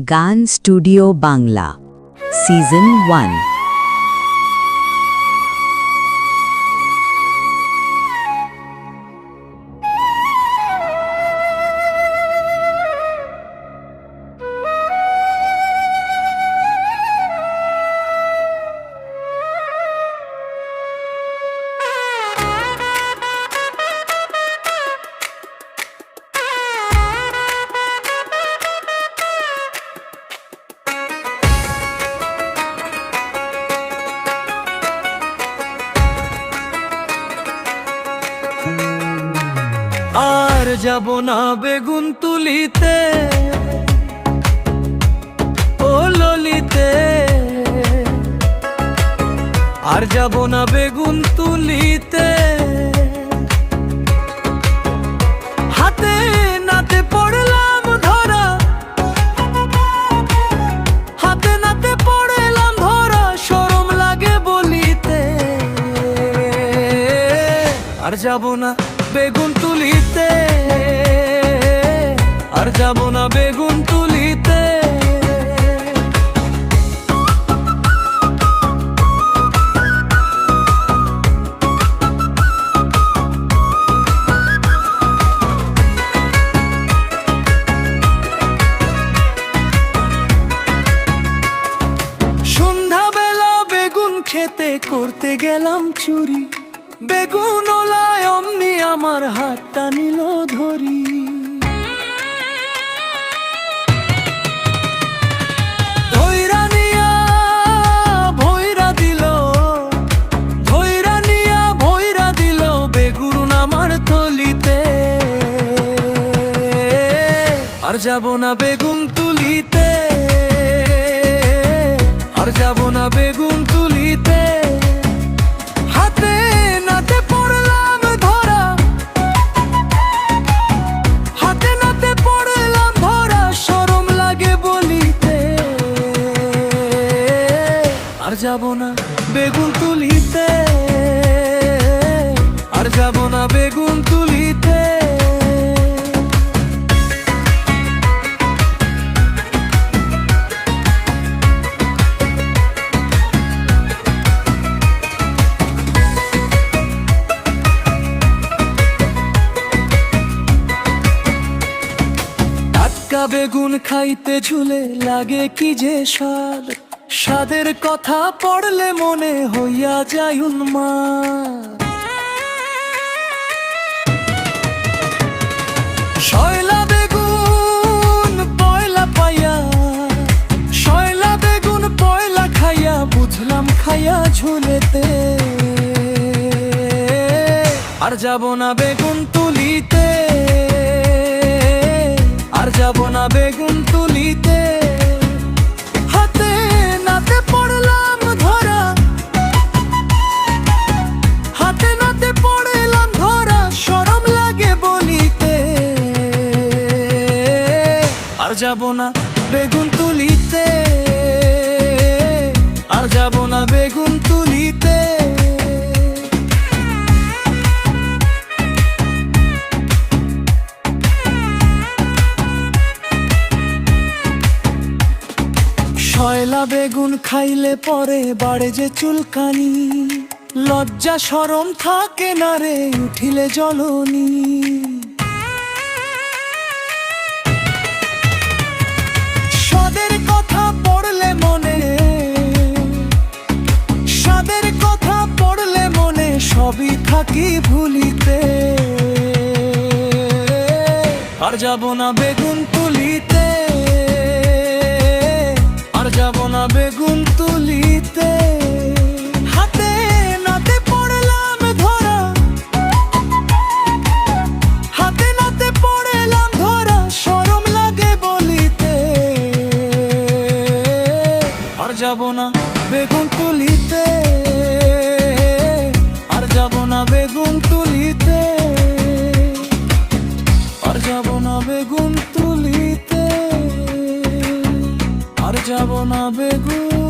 গান studio Bangla season 1। আর যাব না বেগুন তুলিতে, ও ললিতে। আর যাব না বেগুন তুলিতে, হাতে নাতে পড়লাম ধরা, হাতে নাতে পড়লাম ধরা, শরম লাগে বলিতে। আর যাব না বেগুন তুলিতে, আর যাব না বেগুন তুলিতে। সন্ধ্যাবেলা বেগুন খেতে করতে গেলাম চুরি, বেগুন ওলায় অমনি আমার হাতটা নিল ধরি। ধইরা নিয়া ভইরা দিল, ধইরা নিয়া ভইরা দিল বেগুন আমার থলিতে। আর যাব না বেগুন তুলিতে, আর যাব না বেগুন তুলিতে। হাতে নাতে পড়লাম ধরা, হাতে নাতে পড়লাম ধরা, শরম লাগে বলিতে। আর যাব না বেগুন তুলিতে, আর যাব না বেগুন তুলিতে। বেগুন খাইতে ঝুলে লাগে কি যে স্বাদ, স্বাদের কথা পড়লে মনে হইয়া যায় উন্মাদ। শয়লা বেগুন পয়লা পাইয়া, শয়লা বেগুন পয়লা খাইয়া বুঝলাম খাইয়া ঝুলেতে। আর যাব না বেগুন তুলিতে, আর যাব না বেগুন তুলিতে। হাতে নাতে পড়লাম ধরা, হাতে নাতে পড়লাম ধরা, শরম লাগে বলিতে। আর যাব না বেগুন তুলিতে, আর যাব না বেগুন তুলিতে। শয়লা বেগুন খাইলে পরে বাড়ে যে চুলকানি, লজ্জা শরম থাকে না রে উঠিলে জ্বলনি। স্বাদের কথা পড়লে মনে, স্বাদের কথা পড়লে মনে সবই থাকি ভুলিতে। আর যাব না বেগুন তুলিতে, আর যাব না বেগুন তুলিতে। হাতে নাতে পড়লাম ধরা, হাতে নাতে পড়লাম ধরা, শরম লাগে বলিতে। আর যাব না বেগুন তুলিতে, আর যাব না বেগুন তুলিতে। আর যাব না বেগুন তুলিতে, আর যাব না বেগুন।